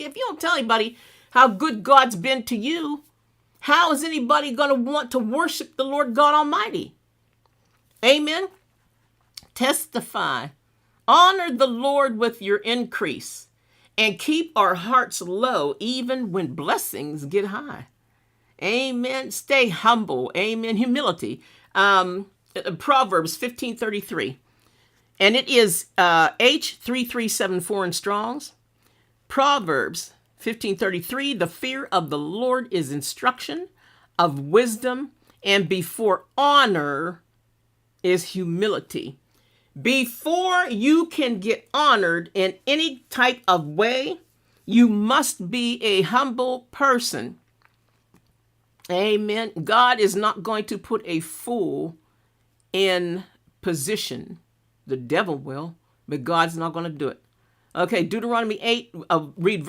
If you don't tell anybody how good God's been to you, how is anybody going to want to worship the Lord God Almighty? Amen. Testify. Honor the Lord with your increase and keep our hearts low even when blessings get high. Amen. Stay humble. Amen. Humility. Proverbs 15:33. And it is H3374 in Strong's. Proverbs 15:33. The fear of the Lord is instruction of wisdom, and before honor is humility. Before you can get honored in any type of way, you must be a humble person. Amen. God is not going to put a fool in position. The devil will, but God's not going to do it. Okay, Deuteronomy 8, read